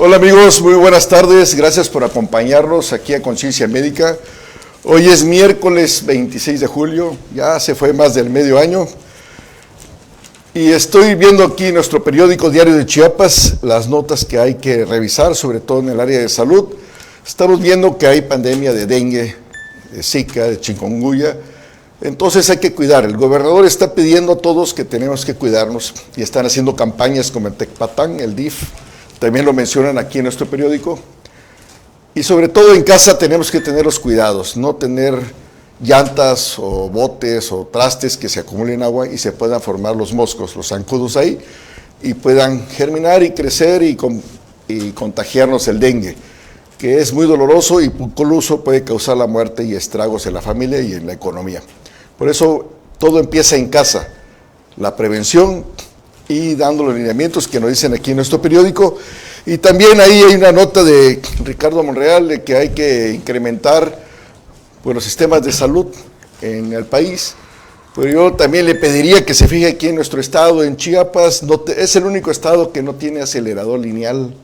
Hola amigos, muy buenas tardes, gracias por acompañarnos aquí a Conciencia Médica. Hoy es miércoles 26 de julio, ya se fue más del medio año. Y estoy viendo aquí en nuestro periódico Diario de Chiapas las notas que hay que revisar, sobre todo en el área de salud. Estamos viendo que hay pandemia de dengue, de zika, de chikungunya, entonces hay que cuidar. El gobernador está pidiendo a todos que tenemos que cuidarnos y están haciendo campañas como el Tecpatán, el DIF, también lo mencionan aquí en nuestro periódico. Y sobre todo en casa tenemos que tener los cuidados, no tener llantas o botes o trastes que se acumulen agua y se puedan formar los moscos, los zancudos ahí, y puedan germinar y crecer y contagiarnos el dengue, que es muy doloroso y con uso puede causar la muerte y estragos en la familia y en la economía. Por eso todo empieza en casa, la prevención y dando los lineamientos que nos dicen aquí en nuestro periódico. Y también ahí hay una nota de Ricardo Monreal de que hay que incrementar los sistemas de salud en el país. Pero yo también le pediría que se fije aquí en nuestro estado, en Chiapas, es el único estado que no tiene acelerador lineal,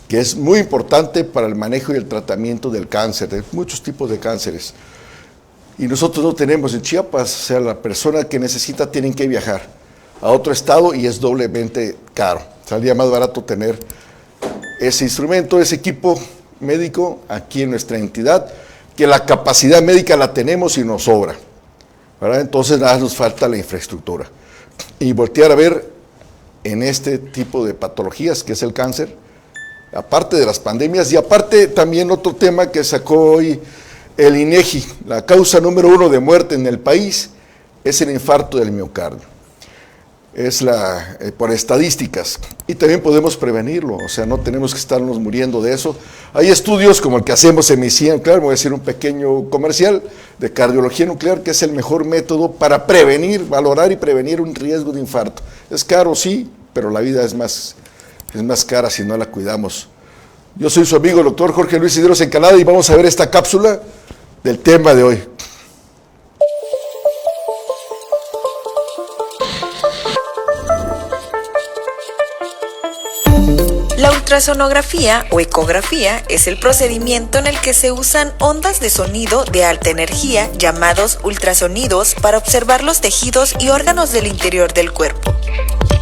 que es muy importante para el manejo y el tratamiento del cáncer, de muchos tipos de cánceres. Y nosotros no tenemos en Chiapas, o sea, la persona que necesita tienen que viajar a otro estado y es doblemente caro. Saldría más barato tener ese instrumento, ese equipo médico aquí en nuestra entidad, que la capacidad médica la tenemos y nos sobra, ¿verdad? Entonces nada, nos falta la infraestructura. Y voltear a ver en este tipo de patologías que es el cáncer, aparte de las pandemias y aparte también otro tema que sacó hoy el INEGI, la causa número 1 de muerte en el país es el infarto del miocardio. Es por estadísticas, y también podemos prevenirlo, o sea, no tenemos que estarnos muriendo de eso. Hay estudios como el que hacemos en medicina nuclear, voy a decir un pequeño comercial de cardiología nuclear, que es el mejor método para prevenir, valorar y prevenir un riesgo de infarto. Es caro, sí, pero la vida es más cara si no la cuidamos. Yo soy su amigo el doctor Jorge Luis Cisneros Encalada y vamos a ver esta cápsula del tema de hoy. La ultrasonografía o ecografía es el procedimiento en el que se usan ondas de sonido de alta energía, llamados ultrasonidos, para observar los tejidos y órganos del interior del cuerpo.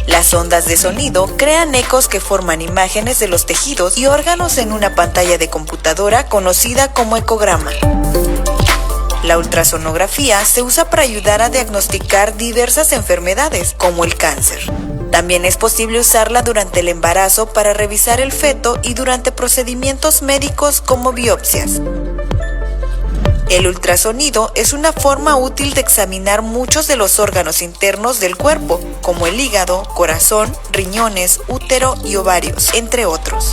Las ondas de sonido crean ecos que forman imágenes de los tejidos y órganos en una pantalla de computadora conocida como ecograma. La ultrasonografía se usa para ayudar a diagnosticar diversas enfermedades, como el cáncer. También es posible usarla durante el embarazo para revisar el feto y durante procedimientos médicos como biopsias. El ultrasonido es una forma útil de examinar muchos de los órganos internos del cuerpo, como el hígado, corazón, riñones, útero y ovarios, entre otros.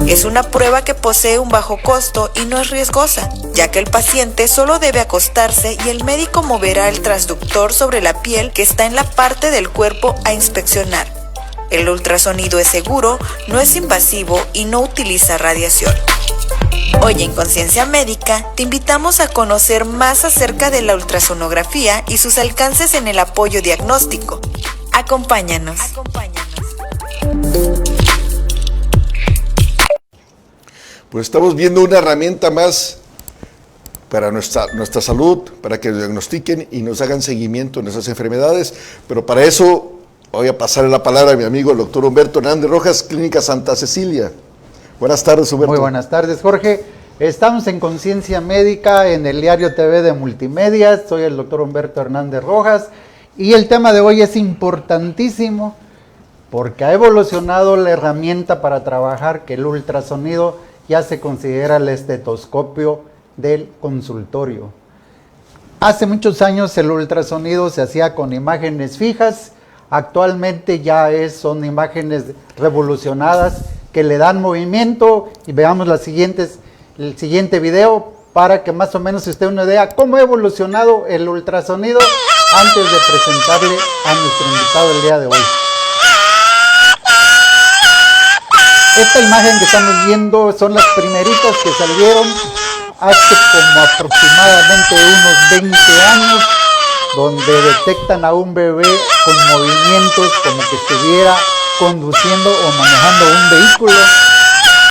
Es una prueba que posee un bajo costo y no es riesgosa, ya que el paciente solo debe acostarse y el médico moverá el transductor sobre la piel que está en la parte del cuerpo a inspeccionar. El ultrasonido es seguro, no es invasivo y no utiliza radiación. Hoy en Conciencia Médica te invitamos a conocer más acerca de la ultrasonografía y sus alcances en el apoyo diagnóstico. Acompáñanos. Pues estamos viendo una herramienta más para nuestra salud, para que diagnostiquen y nos hagan seguimiento en esas enfermedades, pero para eso voy a pasarle la palabra a mi amigo el doctor Humberto Hernández Rojas, Clínica Santa Cecilia. Buenas tardes, Humberto. Muy buenas tardes, Jorge. Estamos en Conciencia Médica en el Diario TV de Multimedia. Soy el doctor Humberto Hernández Rojas y el tema de hoy es importantísimo porque ha evolucionado la herramienta para trabajar, que el ultrasonido ya se considera el estetoscopio del consultorio. Hace muchos años el ultrasonido se hacía con imágenes fijas, actualmente ya son imágenes revolucionadas que le dan movimiento, y veamos el siguiente video para que más o menos usted una idea cómo ha evolucionado el ultrasonido antes de presentarle a nuestro invitado el día de hoy. Esta imagen que estamos viendo son las primeritas que salieron hace como aproximadamente unos 20 años, donde detectan a un bebé con movimientos como que estuviera conduciendo o manejando un vehículo.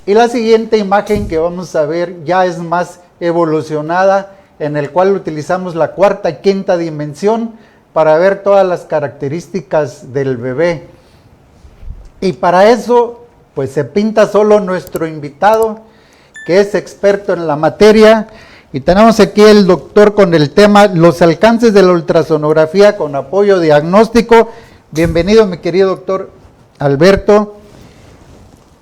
Y la siguiente imagen que vamos a ver ya es más evolucionada, en el cual utilizamos la cuarta y quinta dimensión para ver todas las características del bebé. Y para eso, pues se pinta solo nuestro invitado, que es experto en la materia. Y tenemos aquí el doctor con el tema los alcances de la ultrasonografía con apoyo diagnóstico. Bienvenido, mi querido doctor Alberto.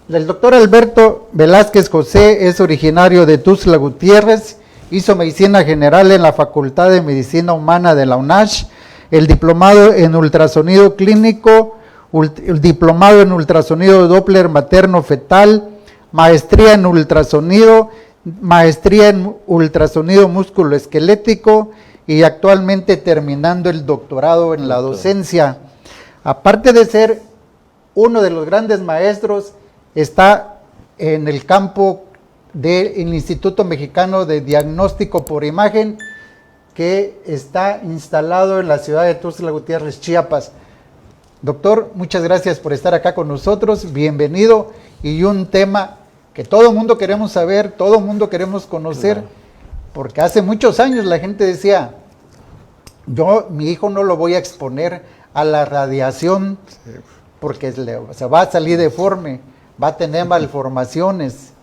El doctor Alberto Velázquez José es originario de Tuxtla Gutiérrez, hizo medicina general en la Facultad de Medicina Humana de la UNACH, el diplomado en ultrasonido clínico, el diplomado en ultrasonido Doppler materno fetal, maestría en ultrasonido, maestría en ultrasonido musculoesquelético y actualmente terminando el doctorado en la docencia. Aparte de ser uno de los grandes maestros, está en el campo del Instituto Mexicano de Diagnóstico por Imagen, que está instalado en la ciudad de Tuxtla Gutiérrez, Chiapas. Doctor, muchas gracias por estar acá con nosotros, bienvenido, y un tema que todo el mundo queremos saber, todo el mundo queremos conocer, claro. Porque hace muchos años la gente decía, mi hijo no lo voy a exponer a la radiación, porque va a salir deforme, va a tener malformaciones.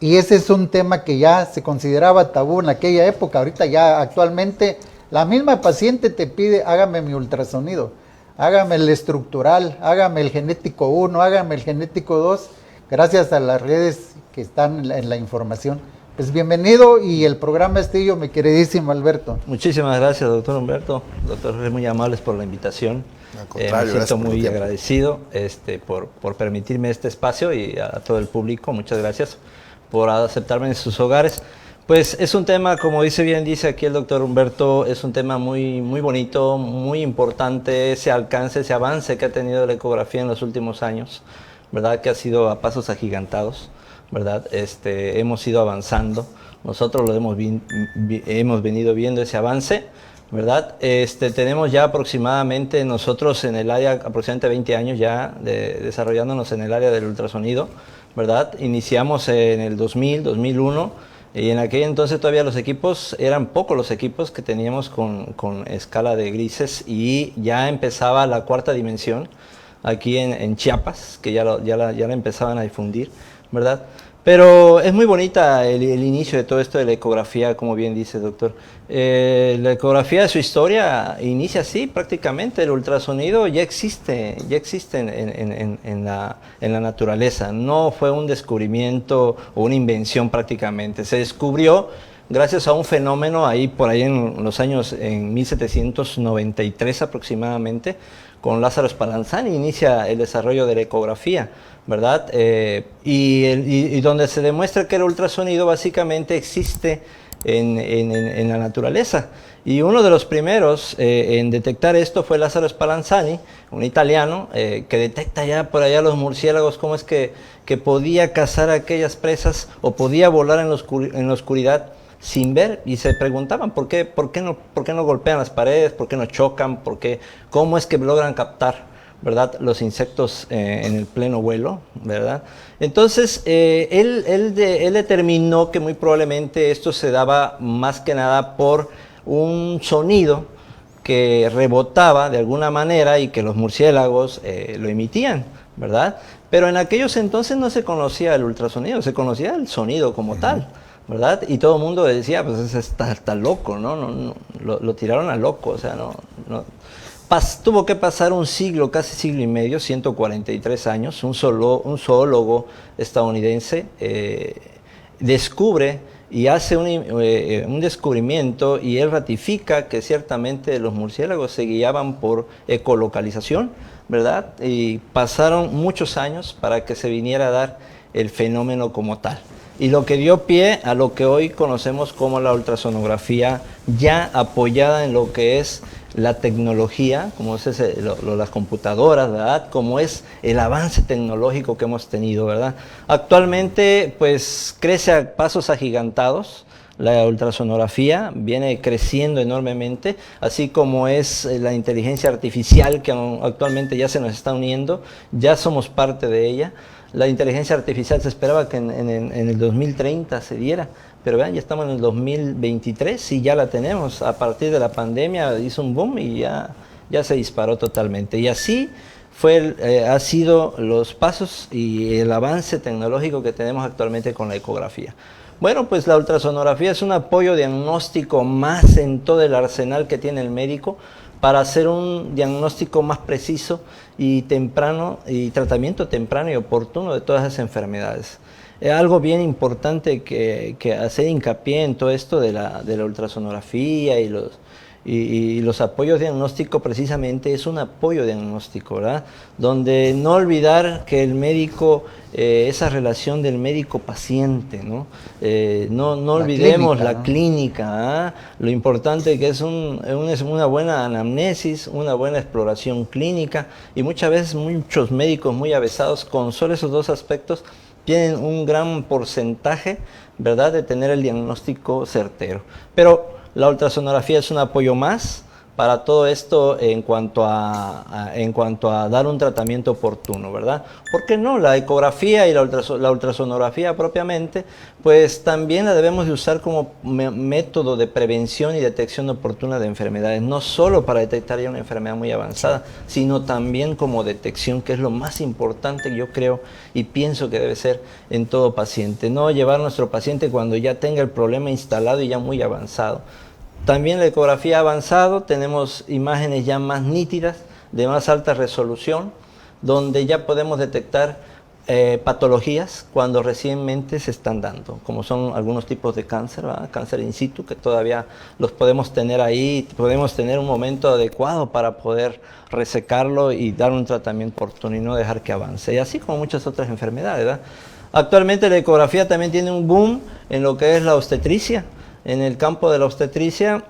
Y ese es un tema que ya se consideraba tabú en aquella época. Ahorita ya actualmente la misma paciente te pide, hágame mi ultrasonido, hágame el estructural, hágame el genético 1, hágame el genético 2, gracias a las redes que están en la información. Pues bienvenido y el programa es tuyo, mi queridísimo Alberto. Muchísimas gracias, doctor Humberto. Doctor, muy amables por la invitación. Me siento muy agradecido por permitirme este espacio y a todo el público. Muchas gracias por aceptarme en sus hogares. Pues es un tema, como dice aquí el doctor Humberto, es un tema muy, muy bonito, muy importante, ese alcance, ese avance que ha tenido la ecografía en los últimos años, ¿verdad? Que ha sido a pasos agigantados, ¿verdad? Hemos ido avanzando, nosotros lo hemos venido viendo ese avance, ¿verdad? Tenemos ya aproximadamente nosotros en el área, aproximadamente 20 años ya desarrollándonos en el área del ultrasonido, ¿verdad? Iniciamos en el 2000, 2001, y en aquel entonces todavía los equipos, eran pocos los equipos que teníamos con escala de grises, y ya empezaba la cuarta dimensión aquí en Chiapas, que ya la empezaban a difundir, ¿verdad? Pero es muy bonita el inicio de todo esto de la ecografía, como bien dice el doctor. La ecografía, su historia inicia así prácticamente. El ultrasonido ya existe en la naturaleza. No fue un descubrimiento o una invención prácticamente. Se descubrió gracias a un fenómeno por ahí en los años, en 1793 aproximadamente, con Lázaro Spallanzani inicia el desarrollo de la ecografía, ¿verdad? Y donde se demuestra que el ultrasonido básicamente existe en la naturaleza. Y uno de los primeros en detectar esto fue Lázaro Spallanzani, un italiano, que detecta ya por allá los murciélagos, cómo es que podía cazar aquellas presas o podía volar en la oscuridad sin ver, y se preguntaban por qué no golpean las paredes, por qué no chocan, cómo es que logran captar, ¿verdad?, los insectos en el pleno vuelo, ¿verdad? Entonces, él determinó que muy probablemente esto se daba más que nada por un sonido que rebotaba de alguna manera y que los murciélagos lo emitían, ¿verdad? Pero en aquellos entonces no se conocía el ultrasonido, se conocía el sonido como tal, ¿verdad? Y todo el mundo decía, pues ese está loco, ¿no? Lo tiraron a loco, o sea, tuvo que pasar un siglo, casi siglo y medio, 143 años, un zoólogo estadounidense descubre y hace un descubrimiento, y él ratifica que ciertamente los murciélagos se guiaban por ecolocalización, ¿verdad? Y pasaron muchos años para que se viniera a dar el fenómeno como tal. Y lo que dio pie a lo que hoy conocemos como la ultrasonografía, ya apoyada en lo que es la tecnología, como es las computadoras, ¿verdad? Como es el avance tecnológico que hemos tenido, ¿verdad? Actualmente, pues, crece a pasos agigantados, La ultrasonografía viene creciendo enormemente, así como es la inteligencia artificial que actualmente ya se nos está uniendo, ya somos parte de ella. La inteligencia artificial se esperaba que en el 2030 se diera, pero vean, ya estamos en el 2023 y ya la tenemos. A partir de la pandemia hizo un boom y ya se disparó totalmente. Y así ha sido los pasos y el avance tecnológico que tenemos actualmente con la ecografía. Bueno, pues la ultrasonografía es un apoyo diagnóstico más en todo el arsenal que tiene el médico para hacer un diagnóstico más preciso y temprano, y tratamiento temprano y oportuno de todas esas enfermedades. Algo bien importante que hacer hincapié en todo esto de la ultrasonografía y los apoyos diagnósticos, precisamente es un apoyo diagnóstico, ¿verdad? Donde no olvidar que el médico, esa relación del médico-paciente, ¿no? No olvidemos la clínica, ¿eh? Lo importante que es una buena anamnesis, una buena exploración clínica, y muchas veces muchos médicos muy avesados con solo esos dos aspectos tienen un gran porcentaje, ¿verdad?, de tener el diagnóstico certero. Pero la ultrasonografía es un apoyo más para todo esto en cuanto a dar un tratamiento oportuno, ¿verdad? ¿Por qué no? La ecografía y la ultrasonografía propiamente, pues también la debemos de usar como método de prevención y detección oportuna de enfermedades, no solo para detectar ya una enfermedad muy avanzada, sino también como detección, que es lo más importante, yo creo y pienso que debe ser en todo paciente. No llevar a nuestro paciente cuando ya tenga el problema instalado y ya muy avanzado. También la ecografía avanzado, tenemos imágenes ya más nítidas, de más alta resolución, donde ya podemos detectar patologías cuando recientemente se están dando, como son algunos tipos de cáncer, ¿verdad? Cáncer in situ, que todavía los podemos tener ahí, podemos tener un momento adecuado para poder resecarlo y dar un tratamiento oportuno y no dejar que avance, y así como muchas otras enfermedades, ¿verdad? Actualmente la ecografía también tiene un boom en lo que es la obstetricia. En el campo de la obstetricia,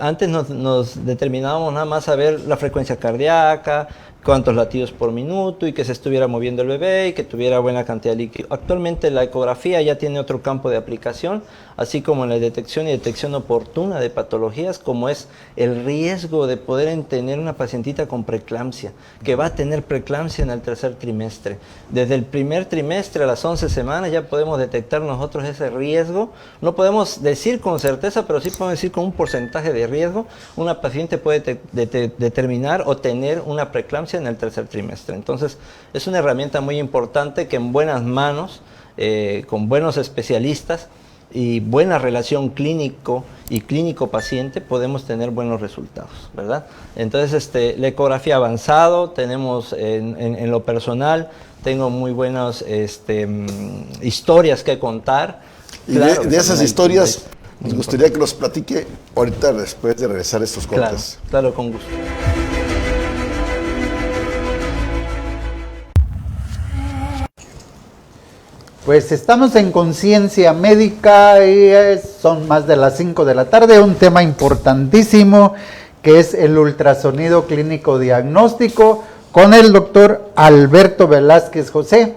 antes nos determinábamos nada más a ver la frecuencia cardíaca, cuántos latidos por minuto y que se estuviera moviendo el bebé y que tuviera buena cantidad de líquido. Actualmente la ecografía ya tiene otro campo de aplicación, así como en la detección y detección oportuna de patologías, como es el riesgo de poder tener una pacientita con preeclampsia, que va a tener preeclampsia en el tercer trimestre. Desde el primer trimestre a las 11 semanas ya podemos detectar nosotros ese riesgo. No podemos decir con certeza, pero sí podemos decir con un porcentaje de riesgo, una paciente puede determinar o tener una preeclampsia en el tercer trimestre. Entonces es una herramienta muy importante que en buenas manos, con buenos especialistas y buena relación clínico y clínico-paciente, podemos tener buenos resultados, ¿verdad? Entonces la ecografía avanzado, tenemos en lo personal, tengo muy buenas historias que contar. Y claro, de esas historias nos gustaría que los platique ahorita después de regresar a estos cortes. Claro, con gusto. Pues estamos en Conciencia Médica y son más de las 5 de la tarde, un tema importantísimo que es el ultrasonido clínico diagnóstico con el doctor Alberto Velázquez José.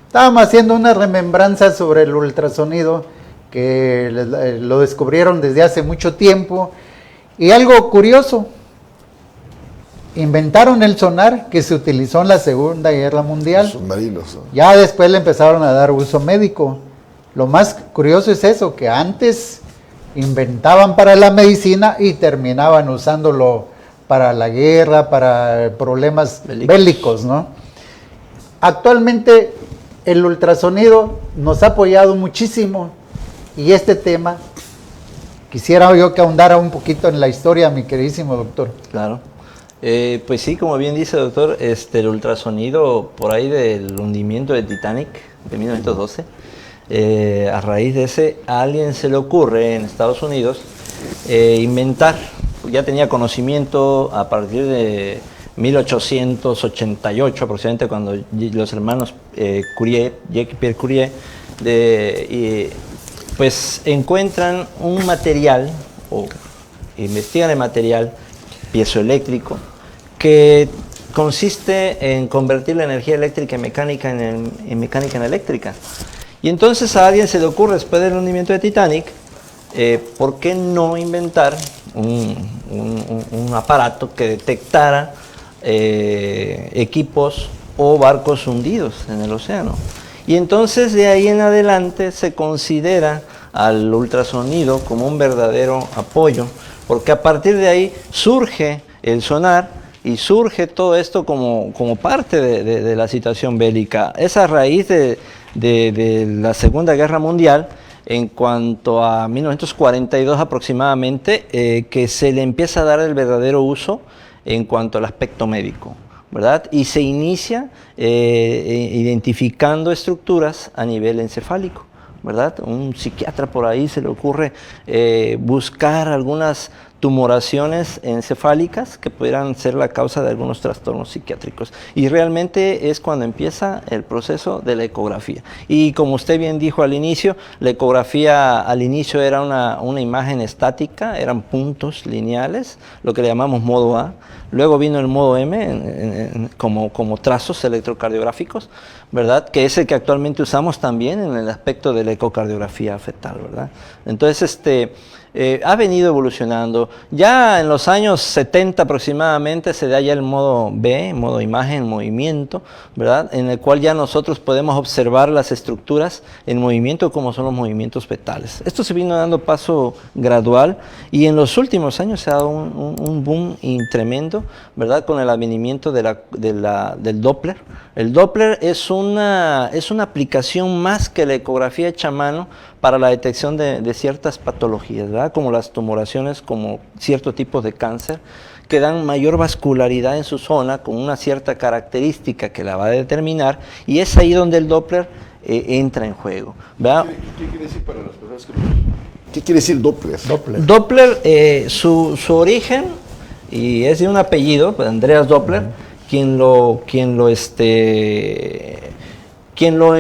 Estábamos haciendo una remembranza sobre el ultrasonido que lo descubrieron desde hace mucho tiempo y algo curioso, inventaron el sonar que se utilizó en la Segunda Guerra Mundial. Los submarinos, ¿no? Ya después le empezaron a dar uso médico. Lo más curioso es eso, que antes inventaban para la medicina y terminaban usándolo para la guerra, para problemas bélicos, ¿no? Actualmente el ultrasonido nos ha apoyado muchísimo y este tema quisiera yo que ahondara un poquito en la historia, mi queridísimo doctor. Claro. Pues sí, como bien dice el doctor, el ultrasonido por ahí del hundimiento de Titanic de 1912, a raíz de ese, a alguien se le ocurre en Estados Unidos inventar, ya tenía conocimiento a partir de 1888 aproximadamente, cuando los hermanos Curie, Jacques y Pierre Curie, pues encuentran un material, o investigan el material piezoeléctrico, que consiste en convertir la energía eléctrica en mecánica en eléctrica. Y entonces a alguien se le ocurre, después del hundimiento de Titanic, ¿por qué no inventar un aparato que detectara equipos o barcos hundidos en el océano? Y entonces de ahí en adelante se considera al ultrasonido como un verdadero apoyo, porque a partir de ahí surge el sonar y surge todo esto como parte de la situación bélica. Es a raíz de la Segunda Guerra Mundial, en cuanto a 1942 aproximadamente, que se le empieza a dar el verdadero uso en cuanto al aspecto médico, ¿verdad? Y se inicia identificando estructuras a nivel encefálico, ¿verdad? Un psiquiatra por ahí se le ocurre buscar algunas tumoraciones encefálicas que pudieran ser la causa de algunos trastornos psiquiátricos. Y realmente es cuando empieza el proceso de la ecografía. Y como usted bien dijo al inicio, la ecografía al inicio era una imagen estática, eran puntos lineales, lo que le llamamos modo A. Luego vino el modo M como trazos electrocardiográficos, ¿verdad? Que es el que actualmente usamos también en el aspecto de la ecocardiografía fetal, ¿verdad? Entonces, ha venido evolucionando. Ya en los años 70 aproximadamente se da ya el modo B, modo imagen, movimiento, ¿verdad? En el cual ya nosotros podemos observar las estructuras en movimiento como son los movimientos fetales. Esto se vino dando paso gradual y en los últimos años se ha dado un boom tremendo, ¿verdad? Con el advenimiento del Doppler. El Doppler es una aplicación más que la ecografía hecha a mano para la detección de ciertas patologías, ¿verdad? Como las tumoraciones, como ciertos tipos de cáncer, que dan mayor vascularidad en su zona, con una cierta característica que la va a determinar, y es ahí donde el Doppler entra en juego, ¿verdad? ¿Qué quiere decir para las personas que ¿Qué quiere decir Doppler? Doppler, su origen, y es de un apellido, Andreas Doppler, quien lo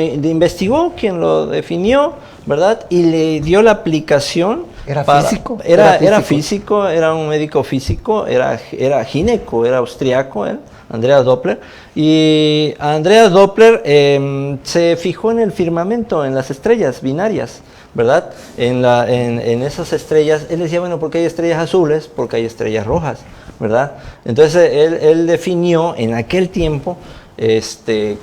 investigó, quien lo definió, ¿verdad? Y le dio la aplicación. ¿Era físico? Era físico, era un médico físico, era gineco, era austriaco él, Andreas Doppler. Y Andreas Doppler se fijó en el firmamento, en las estrellas binarias, ¿verdad? En esas estrellas, él decía, bueno, ¿por qué hay estrellas azules? Porque hay estrellas rojas, ¿verdad? Entonces él definió en aquel tiempo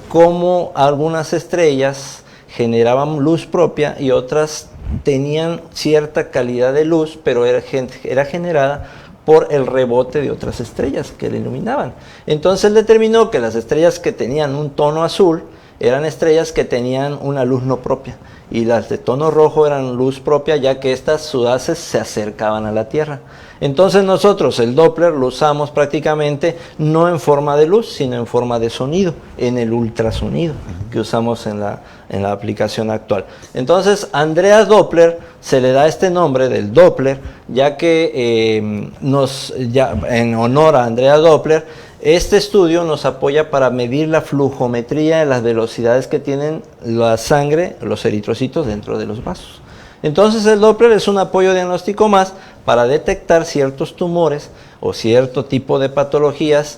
cómo algunas estrellas generaban luz propia y otras tenían cierta calidad de luz, pero era generada por el rebote de otras estrellas que le iluminaban. Entonces él determinó que las estrellas que tenían un tono azul eran estrellas que tenían una luz no propia, y las de tono rojo eran luz propia, ya que estas sus haces se acercaban a la Tierra. Entonces nosotros el Doppler lo usamos prácticamente no en forma de luz, sino en forma de sonido, en el ultrasonido que usamos en la aplicación actual. Entonces Andreas Doppler se le da este nombre del Doppler, ya que en honor a Andreas Doppler, este estudio nos apoya para medir la flujometría de las velocidades que tienen la sangre, los eritrocitos dentro de los vasos. Entonces el Doppler es un apoyo diagnóstico más para detectar ciertos tumores o cierto tipo de patologías,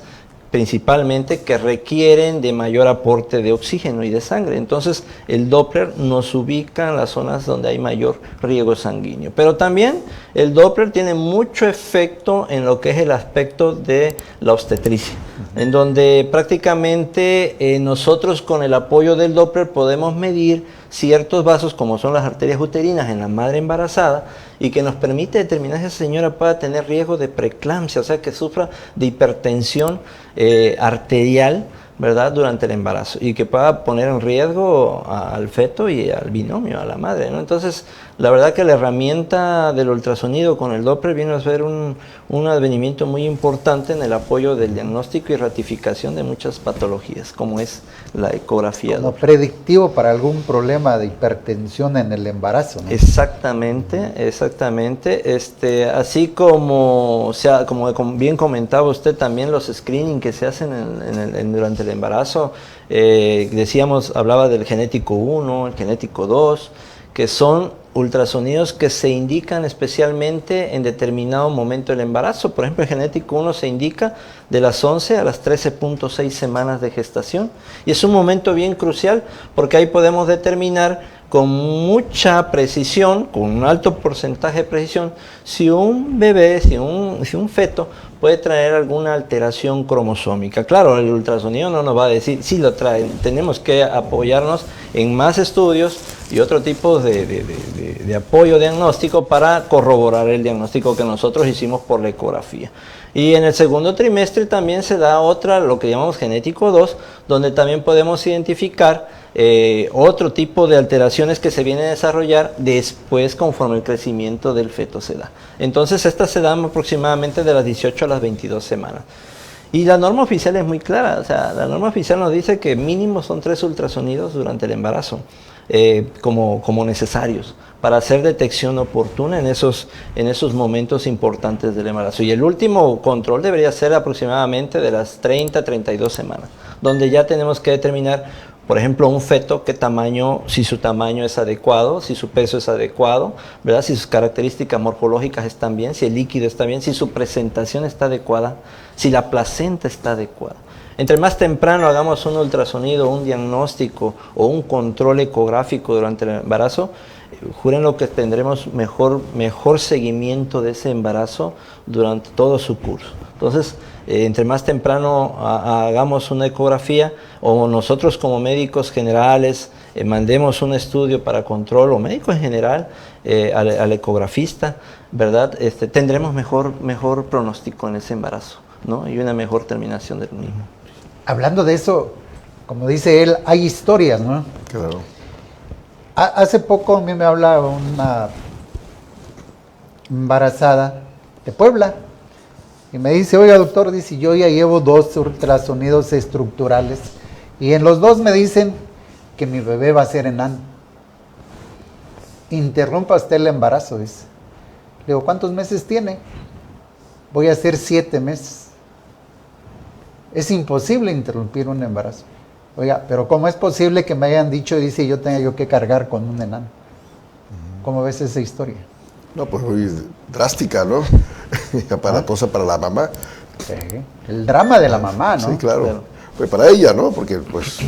principalmente que requieren de mayor aporte de oxígeno y de sangre. Entonces el Doppler nos ubica en las zonas donde hay mayor riego sanguíneo. Pero también el Doppler tiene mucho efecto en lo que es el aspecto de la obstetricia, en donde prácticamente nosotros con el apoyo del Doppler podemos medir ciertos vasos como son las arterias uterinas en la madre embarazada, y que nos permite determinar si esa señora pueda tener riesgo de preeclampsia, o sea que sufra de hipertensión arterial, ¿verdad?, durante el embarazo, y que pueda poner en riesgo al feto y al binomio, a la madre, ¿no? Entonces, la verdad que la herramienta del ultrasonido con el Doppler viene a ser un advenimiento muy importante en el apoyo del diagnóstico y ratificación de muchas patologías, como es la ecografía. Como predictivo para algún problema de hipertensión en el embarazo, ¿no? Exactamente. Así como bien comentaba usted también, los screening que se hacen durante el embarazo, hablaba del genético 1, el genético 2, que son ultrasonidos que se indican especialmente en determinado momento del embarazo. Por ejemplo, el genético 1 se indica de las 11 a las 13.6 semanas de gestación, y es un momento bien crucial porque ahí podemos determinar con mucha precisión, con un alto porcentaje de precisión, si un bebé, si un feto puede traer alguna alteración cromosómica. Claro, el ultrasonido no nos va a decir si lo trae, tenemos que apoyarnos en más estudios y otro tipo de apoyo diagnóstico para corroborar el diagnóstico que nosotros hicimos por la ecografía. Y en el segundo trimestre también se da otra, lo que llamamos genético 2, donde también podemos identificar otro tipo de alteraciones que se vienen a desarrollar después conforme el crecimiento del feto se da. Entonces estas se dan aproximadamente de las 18 a las 22 semanas. Y la norma oficial es muy clara, o sea, la norma oficial nos dice que mínimo son 3 ultrasonidos durante el embarazo, como necesarios, para hacer detección oportuna en esos momentos importantes del embarazo. Y el último control debería ser aproximadamente de las 30 a 32 semanas, donde ya tenemos que determinar, por ejemplo, un feto, qué tamaño, si su tamaño es adecuado, si su peso es adecuado, ¿verdad? Si sus características morfológicas están bien, si el líquido está bien, si su presentación está adecuada, si la placenta está adecuada. Entre más temprano hagamos un ultrasonido, un diagnóstico o un control ecográfico durante el embarazo, júrenlo que tendremos mejor seguimiento de ese embarazo durante todo su curso. Entonces, entre más temprano hagamos una ecografía, o nosotros como médicos generales mandemos un estudio para control, o médico en general, al ecografista, ¿verdad? Tendremos mejor pronóstico en ese embarazo, ¿no? Y una mejor terminación del mismo. Hablando de eso, como dice él, hay historias, ¿no? Claro. Hace poco a mí me habla una embarazada de Puebla y me dice, oiga doctor, dice, yo ya llevo 2 ultrasonidos estructurales y en los 2 me dicen que mi bebé va a ser enano. Interrumpa usted el embarazo, dice. Le digo, ¿cuántos meses tiene? Voy a hacer 7 meses. Es imposible interrumpir un embarazo. Oiga, pero ¿cómo es posible que me hayan dicho, dice, yo tenga yo que cargar con un enano? ¿Cómo ves esa historia? No, pues muy drástica, ¿no? Aparatosa para la mamá. Sí, el drama de la mamá, ¿no? Sí, claro. Pues para ella, ¿no? Porque, pues...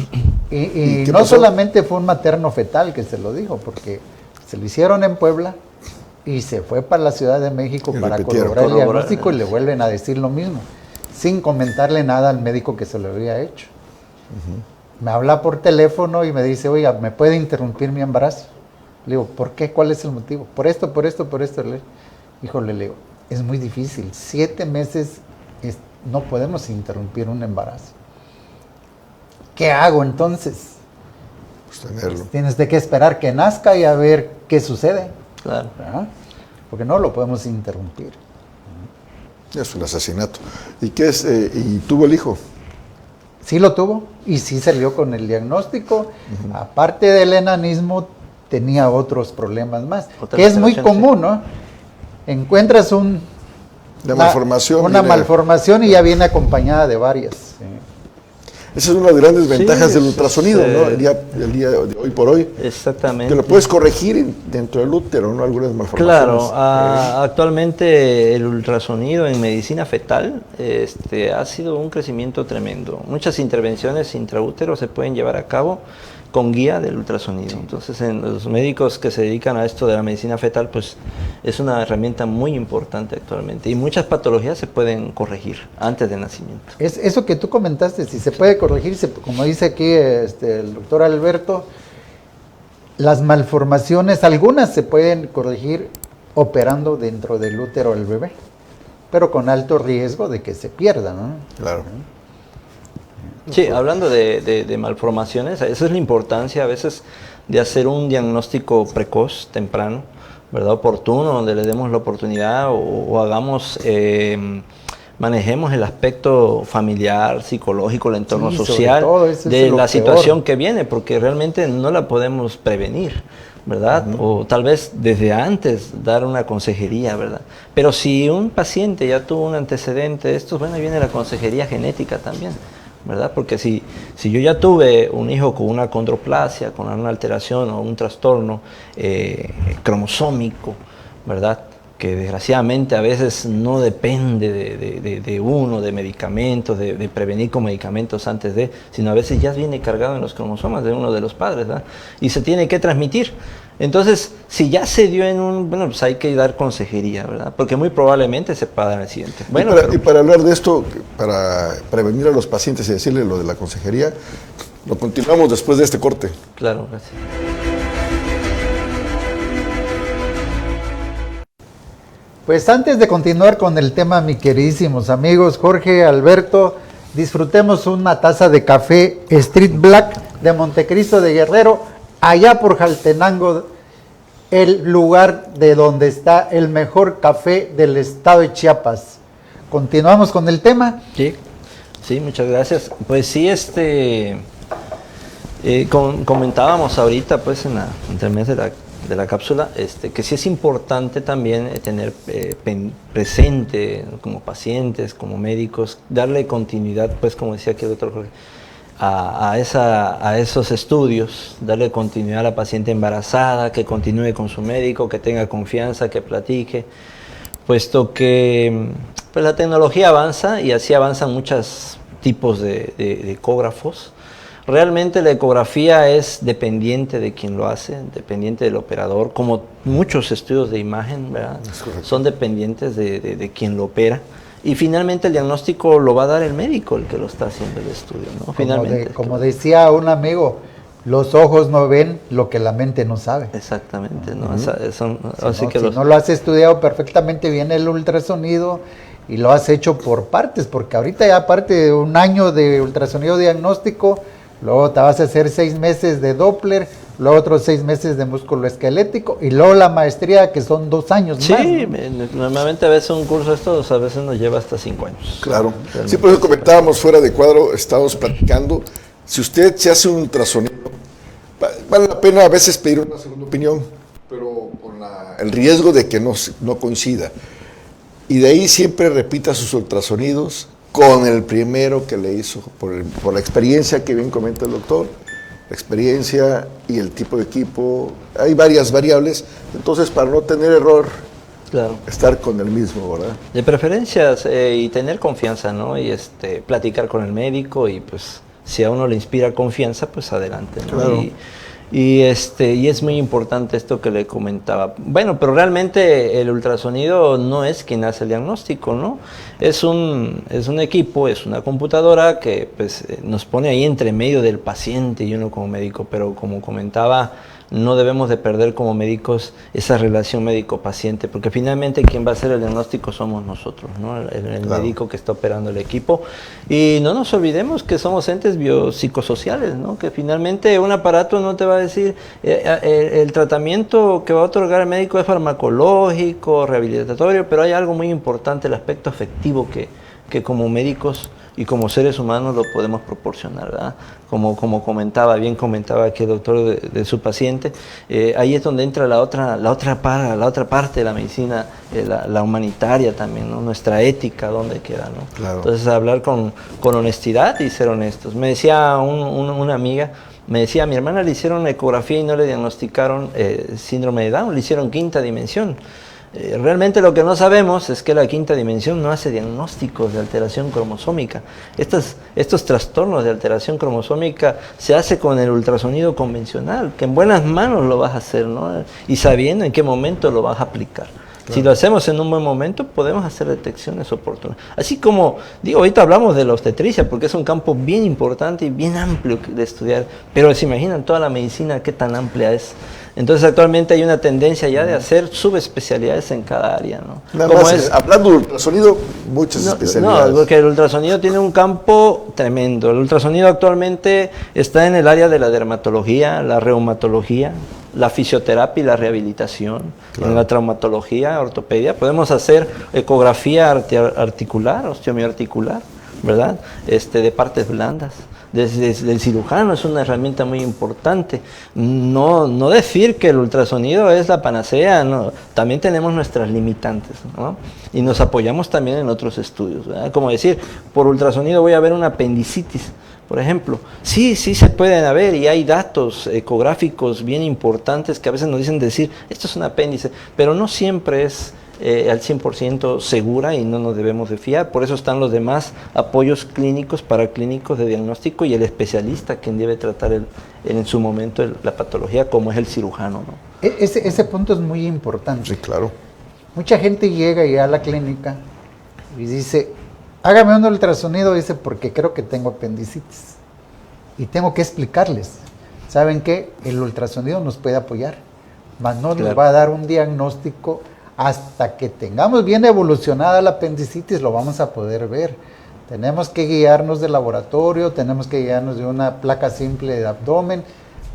Y no pasó? Solamente fue un materno fetal que se lo dijo, porque se lo hicieron en Puebla y se fue para la Ciudad de México para corroborar el diagnóstico y le vuelven a decir lo mismo, sin comentarle nada al médico que se lo había hecho. Me habla por teléfono y me dice, oiga, ¿me puede interrumpir mi embarazo? Le digo, ¿por qué? ¿Cuál es el motivo? Por esto. Híjole, le digo, es muy difícil. 7 meses no podemos interrumpir un embarazo. ¿Qué hago entonces? Pues tenerlo. Tienes de que esperar que nazca y a ver qué sucede. Claro. ¿Verdad? Porque no lo podemos interrumpir. Es un asesinato. ¿Y qué es? ¿Y tuvo el hijo? Sí lo tuvo y sí salió con el diagnóstico. Aparte del enanismo, tenía otros problemas más, que es muy común, ¿no? Encuentras una malformación y ya viene acompañada de varias. Sí. Esa es una de las grandes ventajas del ultrasonido, ¿no? El día de hoy por hoy. Exactamente. Que lo puedes corregir dentro del útero, ¿no? Algunas malformaciones. Claro, actualmente el ultrasonido en medicina fetal ha sido un crecimiento tremendo. Muchas intervenciones intraútero se pueden llevar a cabo con guía del ultrasonido. Sí. Entonces, en los médicos que se dedican a esto de la medicina fetal, pues es una herramienta muy importante actualmente. Y muchas patologías se pueden corregir antes del nacimiento. Es eso que tú comentaste, si se puede corregir, como dice aquí el doctor Alberto, las malformaciones, algunas se pueden corregir operando dentro del útero del bebé, pero con alto riesgo de que se pierda, ¿no? Claro. Sí, hablando de malformaciones, esa es la importancia a veces de hacer un diagnóstico precoz, temprano, ¿verdad? Oportuno, donde le demos la oportunidad o hagamos, manejemos el aspecto familiar, psicológico, el entorno social de la situación que viene, porque realmente no la podemos prevenir, ¿verdad? O tal vez desde antes dar una consejería, ¿verdad? Pero si un paciente ya tuvo un antecedente de estos, bueno, ahí viene la consejería genética también, ¿verdad? Porque si yo ya tuve un hijo con una acondroplasia, con una alteración o un trastorno cromosómico, ¿verdad? que desgraciadamente a veces no depende de uno, de medicamentos, de prevenir con medicamentos antes de, sino a veces ya viene cargado en los cromosomas de uno de los padres, ¿verdad? Y se tiene que transmitir. Entonces, si ya se dio en un, bueno, pues hay que dar consejería, ¿verdad? Porque muy probablemente se pueda dar en el siguiente. Bueno, y para hablar de esto, para prevenir a los pacientes y decirles lo de la consejería, lo continuamos después de este corte. Claro, gracias. Pues antes de continuar con el tema, mis queridísimos amigos, Jorge, Alberto, disfrutemos una taza de café Street Black de Montecristo de Guerrero, allá por Jaltenango, el lugar de donde está el mejor café del estado de Chiapas. Continuamos con el tema. Sí, muchas gracias. Pues sí, comentábamos ahorita, pues en el mes de la cápsula, que sí es importante también tener presente como pacientes, como médicos, darle continuidad, pues como decía aquí el doctor Jorge, a esos estudios, darle continuidad a la paciente embarazada, que continúe con su médico, que tenga confianza, que platique, puesto que pues la tecnología avanza y así avanzan muchos tipos de ecógrafos. Realmente la ecografía es dependiente de quien lo hace, dependiente del operador, como muchos estudios de imagen, ¿verdad? Son dependientes de quien lo opera. Y finalmente el diagnóstico lo va a dar el médico, el que lo está haciendo el estudio, ¿no? Finalmente. Como decía un amigo, los ojos no ven lo que la mente no sabe. Exactamente, ¿no? Si no lo has estudiado perfectamente bien el ultrasonido y lo has hecho por partes, porque ahorita ya aparte de un año de ultrasonido diagnóstico, luego te vas a hacer 6 meses de Doppler, luego otros 6 meses de músculo esquelético y luego la maestría, que son 2 años más. Sí, normalmente a veces un curso de estos a veces nos lleva hasta 5 años. Claro. Sí, por eso comentábamos fuera de cuadro, estábamos platicando, si usted se hace un ultrasonido, vale la pena a veces pedir una segunda opinión, pero con el riesgo de que no coincida. Y de ahí siempre repita sus ultrasonidos con el primero que le hizo, por la experiencia que bien comenta el doctor, la experiencia y el tipo de equipo, hay varias variables, entonces para no tener error, claro, estar con el mismo, ¿verdad? De preferencias y tener confianza, ¿no? Y platicar con el médico y pues si a uno le inspira confianza, pues adelante, ¿no? Claro. Y es muy importante esto que le comentaba. Bueno, pero realmente el ultrasonido no es quien hace el diagnóstico, ¿no? Es un equipo, es una computadora que pues, nos pone ahí entre medio del paciente y uno como médico, pero como comentaba, no debemos de perder como médicos esa relación médico-paciente, porque finalmente quien va a hacer el diagnóstico somos nosotros, ¿no? El claro, médico que está operando el equipo. Y no nos olvidemos que somos entes biopsicosociales, ¿no? Que finalmente un aparato no te va a decir, el tratamiento que va a otorgar el médico es farmacológico, rehabilitatorio, pero hay algo muy importante, el aspecto afectivo que como médicos y como seres humanos lo podemos proporcionar, ¿verdad? Como comentaba aquí el doctor de su paciente, ahí es donde entra la otra parte de la medicina, la humanitaria también, ¿no? Nuestra ética, ¿dónde queda, no? Claro. Entonces hablar con honestidad y ser honestos. Me decía una amiga, a mi hermana le hicieron ecografía y no le diagnosticaron síndrome de Down, le hicieron 5ª dimensión. Realmente lo que no sabemos es que la 5ª dimensión no hace diagnósticos de alteración cromosómica. Estos trastornos de alteración cromosómica se hace con el ultrasonido convencional, que en buenas manos lo vas a hacer, ¿no? Y sabiendo en qué momento lo vas a aplicar. Claro. Si lo hacemos en un buen momento, podemos hacer detecciones oportunas. Así como, ahorita hablamos de la obstetricia, porque es un campo bien importante y bien amplio de estudiar, pero se imaginan toda la medicina qué tan amplia es. Entonces actualmente hay una tendencia ya de hacer subespecialidades en cada área, ¿no? Nada más, hablando de ultrasonido, muchas especialidades. No, porque el ultrasonido tiene un campo tremendo. El ultrasonido actualmente está en el área de la dermatología, la reumatología, la fisioterapia y la rehabilitación. Claro. En la traumatología, ortopedia, podemos hacer ecografía articular, osteomioarticular, ¿verdad? De partes blandas. Desde el cirujano es una herramienta muy importante. No decir que el ultrasonido es la panacea, no. También tenemos nuestras limitantes, ¿no? Y nos apoyamos también en otros estudios, ¿verdad? Como decir, por ultrasonido voy a ver una apendicitis, por ejemplo. Sí se pueden haber y hay datos ecográficos bien importantes que a veces nos dicen decir, esto es un apéndice, pero no siempre es al 100% segura y no nos debemos de fiar. Por eso están los demás apoyos clínicos, paraclínicos de diagnóstico y el especialista quien debe tratar en su momento la patología, como es el cirujano, ¿no? Ese punto es muy importante. Sí, claro. Mucha gente llega ya a la clínica y dice, hágame un ultrasonido, dice, porque creo que tengo apendicitis. Y tengo que explicarles, ¿saben qué? El ultrasonido nos puede apoyar, mas no nos va a dar un diagnóstico. Hasta que tengamos bien evolucionada la apendicitis lo vamos a poder ver. Tenemos que guiarnos del laboratorio, tenemos que guiarnos de una placa simple de abdomen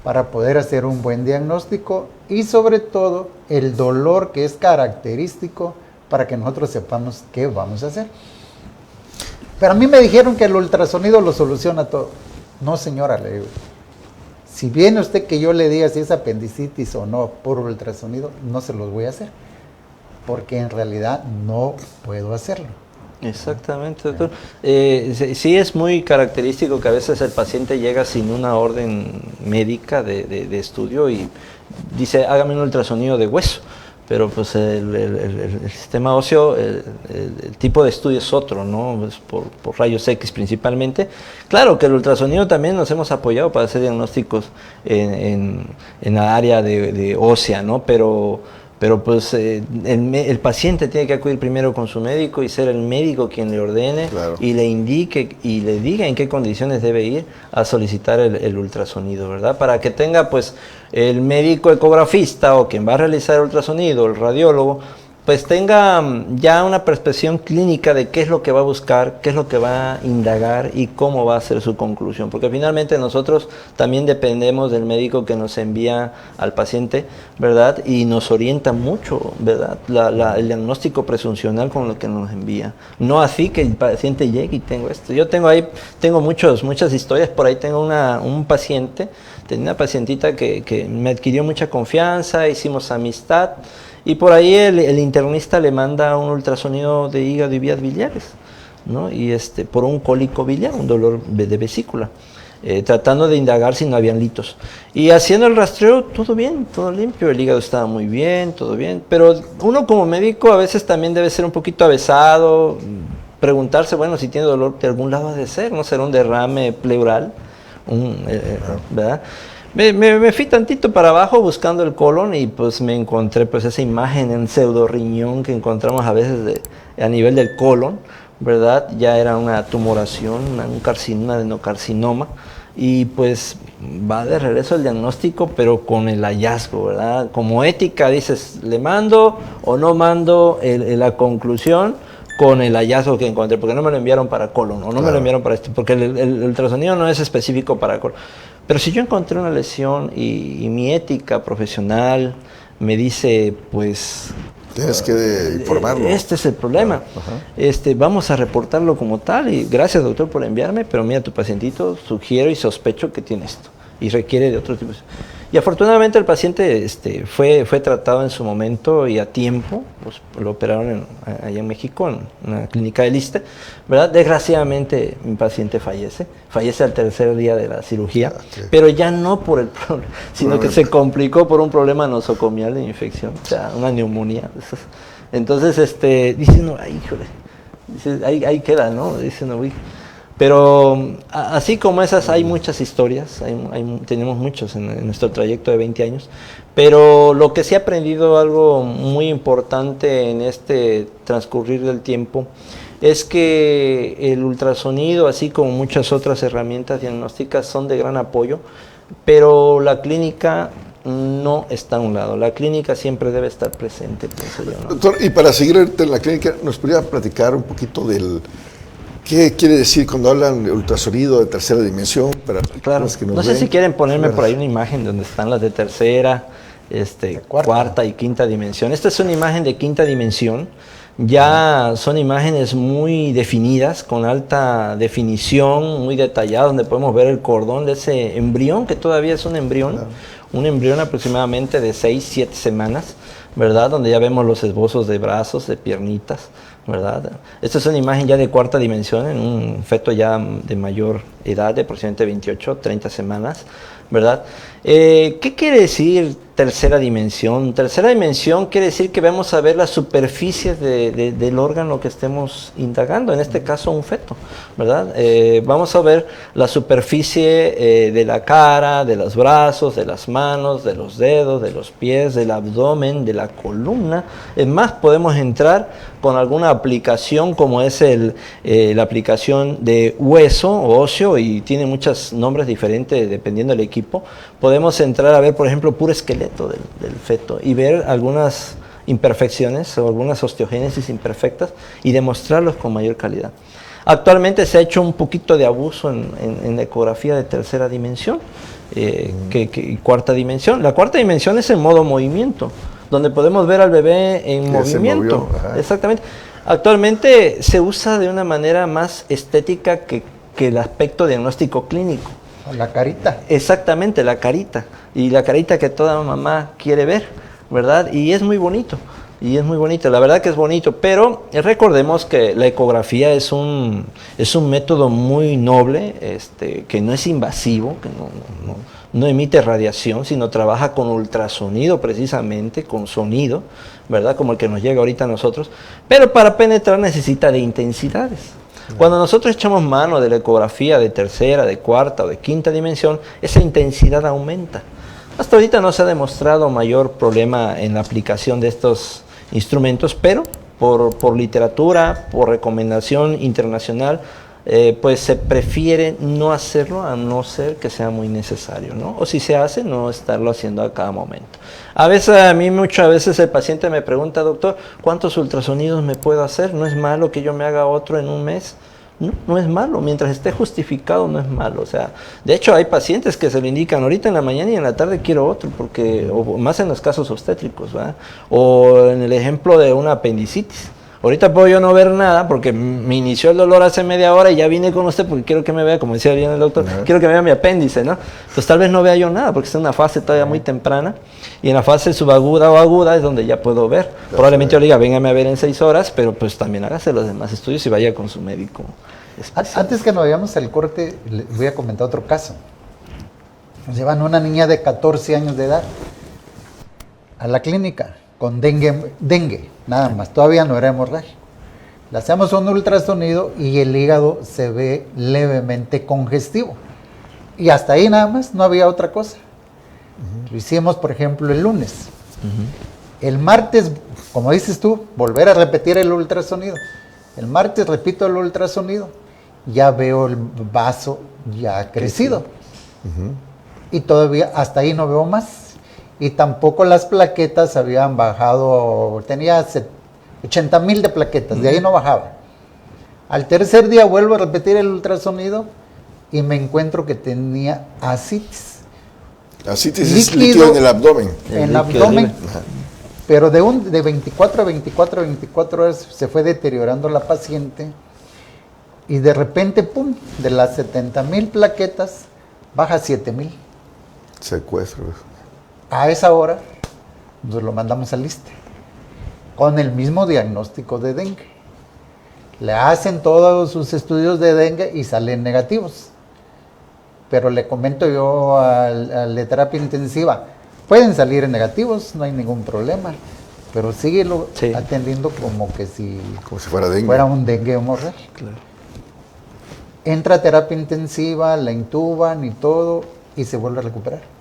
para poder hacer un buen diagnóstico y sobre todo el dolor que es característico para que nosotros sepamos qué vamos a hacer. Pero a mí me dijeron que el ultrasonido lo soluciona todo. No, señora, le digo. Si viene usted que yo le diga si es apendicitis o no por ultrasonido, no se los voy a hacer. Porque en realidad no puedo hacerlo. Exactamente, doctor. Sí es muy característico que a veces el paciente llega sin una orden médica de estudio y dice, hágame un ultrasonido de hueso. Pero pues el sistema óseo, el tipo de estudio es otro, ¿no? Es por rayos X principalmente. Claro que el ultrasonido también nos hemos apoyado para hacer diagnósticos en la área de ósea, ¿no? Pero pues el paciente tiene que acudir primero con su médico y ser el médico quien le ordene y le indique y le diga en qué condiciones debe ir a solicitar el ultrasonido, ¿verdad? Para que tenga pues el médico ecografista o quien va a realizar el ultrasonido, el radiólogo, pues tenga ya una perspectiva clínica de qué es lo que va a buscar, qué es lo que va a indagar y cómo va a ser su conclusión. Porque finalmente nosotros también dependemos del médico que nos envía al paciente, ¿verdad? Y nos orienta mucho, ¿verdad? El diagnóstico presuncional con lo que nos envía. No así que el paciente llegue y tengo esto. Yo tengo muchas historias. Por ahí tengo un paciente, tenía una pacientita que me adquirió mucha confianza, hicimos amistad. Y por ahí el internista le manda un ultrasonido de hígado y vías biliares, ¿no? Y por un cólico biliar, un dolor de vesícula, tratando de indagar si no habían litos. Y haciendo el rastreo, todo bien, todo limpio, el hígado estaba muy bien, todo bien. Pero uno como médico a veces también debe ser un poquito avesado, preguntarse, bueno, si tiene dolor de algún lado ha de ser, ¿no? Será un derrame pleural, ¿verdad? Me fui tantito para abajo buscando el colon y pues me encontré pues esa imagen en pseudo riñón que encontramos a veces a nivel del colon, ¿verdad? Ya era una tumoración, un adenocarcinoma y pues va de regreso el diagnóstico pero con el hallazgo, ¿verdad? Como ética dices, ¿le mando o no mando la conclusión? Con el hallazgo que encontré, porque no me lo enviaron para colon o no me lo enviaron para esto, porque el ultrasonido no es específico para colon. Pero si yo encontré una lesión y mi ética profesional me dice, pues... Tienes que informarlo. Este es el problema. Vamos a reportarlo como tal y gracias, doctor, por enviarme, pero mira, tu pacientito sugiero y sospecho que tiene esto y requiere de otro tipo de... Y afortunadamente el paciente fue tratado en su momento y a tiempo, pues lo operaron allá en México, en una clínica del ISSSTE, ¿verdad? Desgraciadamente mi paciente fallece al tercer día de la cirugía, pero ya no por el problema, sino que se complicó por un problema nosocomial de infección, o sea, una neumonía. Entonces, dice, no, ay, híjole, dice, ahí queda, ¿no? Dice, no, uy. Pero así como esas hay muchas historias, tenemos muchos en nuestro trayecto de 20 años, pero lo que sí he aprendido algo muy importante en este transcurrir del tiempo es que el ultrasonido, así como muchas otras herramientas diagnósticas, son de gran apoyo, pero la clínica no está a un lado, la clínica siempre debe estar presente. Pienso yo, ¿no? Doctor, y para seguir en la clínica, ¿nos podría platicar un poquito del... ¿Qué quiere decir cuando hablan de ultrasonido de tercera dimensión? Para claro, que nos no sé ven. si quieren ponerme por ahí una imagen donde están las de tercera, cuarta y quinta dimensión. Esta es una imagen de quinta dimensión. Ya son imágenes muy definidas, con alta definición, muy detalladas, donde podemos ver el cordón de ese embrión, que todavía es un embrión, aproximadamente de 6-7 semanas, ¿verdad? Donde ya vemos los esbozos de brazos, de piernitas, ¿verdad? Esta es una imagen ya de cuarta dimensión, en un feto ya de mayor edad, de aproximadamente 28-30 semanas, ¿verdad? ¿Qué quiere decir tercera dimensión. Tercera dimensión quiere decir que vamos a ver la superficie del órgano que estemos indagando, en este caso un feto, ¿verdad? Vamos a ver la superficie de la cara, de los brazos, de las manos, de los dedos, de los pies, del abdomen, de la columna. Es más, podemos entrar con alguna aplicación como es la aplicación de hueso o óseo, y tiene muchos nombres diferentes dependiendo del equipo. Podemos entrar a ver, por ejemplo, puro esqueleto del feto y ver algunas imperfecciones o algunas osteogénesis imperfectas y demostrarlos con mayor calidad. Actualmente se ha hecho un poquito de abuso en la ecografía de tercera dimensión y cuarta dimensión. La cuarta dimensión es en modo movimiento, donde podemos ver al bebé en movimiento. Exactamente. Actualmente se usa de una manera más estética que el aspecto diagnóstico clínico. La carita. Exactamente, la carita. Y la carita que toda mamá quiere ver, ¿verdad? Y es muy bonito. Y es muy bonito, la verdad que es bonito, pero recordemos que la ecografía es un método muy noble, que no es invasivo, que no emite radiación, sino trabaja con ultrasonido precisamente, con sonido, ¿verdad? Como el que nos llega ahorita a nosotros, pero para penetrar necesita de intensidades. Cuando nosotros echamos mano de la ecografía de tercera, de cuarta o de quinta dimensión, esa intensidad aumenta. Hasta ahorita no se ha demostrado mayor problema en la aplicación de estos instrumentos, pero por literatura, por recomendación internacional, pues se prefiere no hacerlo a no ser que sea muy necesario, ¿no? O si se hace, no estarlo haciendo a cada momento. Muchas veces el paciente me pregunta, doctor, ¿cuántos ultrasonidos me puedo hacer? ¿No es malo que yo me haga otro en un mes? No, no es malo, mientras esté justificado no es malo. O sea, de hecho hay pacientes que se le indican ahorita en la mañana y en la tarde quiero otro, porque, o más en los casos obstétricos, ¿verdad? O en el ejemplo de una apendicitis. Ahorita puedo yo no ver nada porque me inició el dolor hace media hora y ya vine con usted porque quiero que me vea, como decía bien el doctor, quiero que me vea mi apéndice, ¿no? Pues tal vez no vea yo nada porque está en una fase todavía muy temprana, y en la fase subaguda o aguda es donde ya puedo ver. Probablemente yo le diga, véngame a ver en 6 horas, pero pues también hágase los demás estudios y vaya con su médico especial. Antes que nos vayamos al corte, les voy a comentar otro caso. Nos llevan una niña de 14 años de edad a la clínica con dengue, nada más, todavía no era hemorragia. Le hacemos un ultrasonido y el hígado se ve levemente congestivo. Y hasta ahí nada más, no había otra cosa. Lo hicimos, por ejemplo, el lunes. El martes, como dices tú, volver a repetir el ultrasonido. El martes repito el ultrasonido, ya veo el vaso ya crecido. Y todavía hasta ahí no veo más. Y tampoco las plaquetas habían bajado, tenía 80,000 de plaquetas, de ahí no bajaba. Al tercer día vuelvo a repetir el ultrasonido y me encuentro que tenía ascitis. Ascitis es líquido en el abdomen. En el abdomen, pero de 24 a 24 horas se fue deteriorando la paciente y de repente, pum, de las 70,000 plaquetas, baja a 7,000. Secuestros. A esa hora nos lo mandamos al ISSSTE con el mismo diagnóstico de dengue. Le hacen todos sus estudios de dengue y salen negativos. Pero le comento yo al de terapia intensiva, pueden salir negativos, no hay ningún problema, pero síguelo atendiendo como si fuera dengue. Fuera un dengue hemorrágico. Claro. Entra a terapia intensiva, la intuban y todo, y se vuelve a recuperar.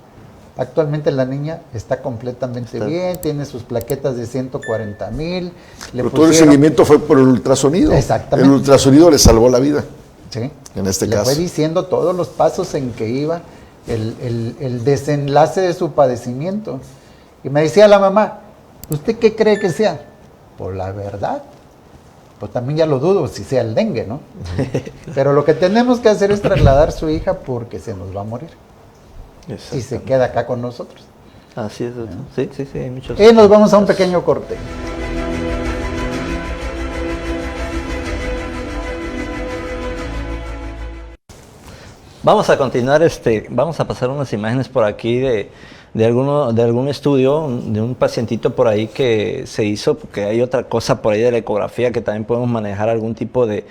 Actualmente la niña está completamente bien, tiene sus plaquetas de 140,000. Pero todo el seguimiento fue por el ultrasonido. Exactamente. El ultrasonido le salvó la vida. Sí. En este le caso. Fue diciendo todos los pasos en que iba, el desenlace de su padecimiento. Y me decía la mamá, ¿usted qué cree que sea? Pues la verdad, pues también ya lo dudo si sea el dengue, ¿no? Pero lo que tenemos que hacer es trasladar a su hija porque se nos va a morir. Y se queda acá con nosotros. Así es, doctor. Sí, hay muchos. Y nos vamos a un pequeño corte. Vamos a continuar, vamos a pasar unas imágenes por aquí de de algún estudio de un pacientito por ahí que se hizo, porque hay otra cosa por ahí de la ecografía que también podemos manejar algún tipo de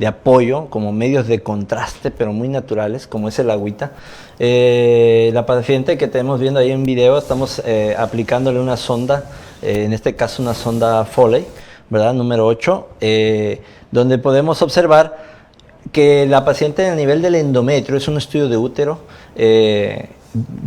apoyo, como medios de contraste, pero muy naturales, como es el agüita. La paciente que tenemos viendo ahí en video, estamos aplicándole una sonda, en este caso una sonda Foley, ¿verdad? Número 8, donde podemos observar que la paciente a nivel del endometrio, es un estudio de útero,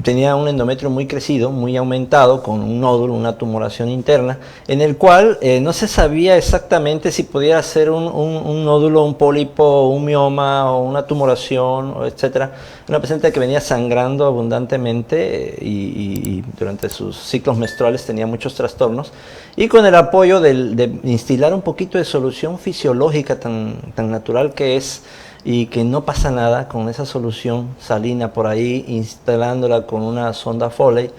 tenía un endometrio muy crecido, muy aumentado, con un nódulo, una tumoración interna, en el cual no se sabía exactamente si podía ser un nódulo, un pólipo, un mioma o una tumoración, etcétera. Una paciente que venía sangrando abundantemente y durante sus ciclos menstruales tenía muchos trastornos, y con el apoyo de instilar un poquito de solución fisiológica tan natural que es, y que no pasa nada con esa solución salina por ahí, instalándola con una sonda Foley,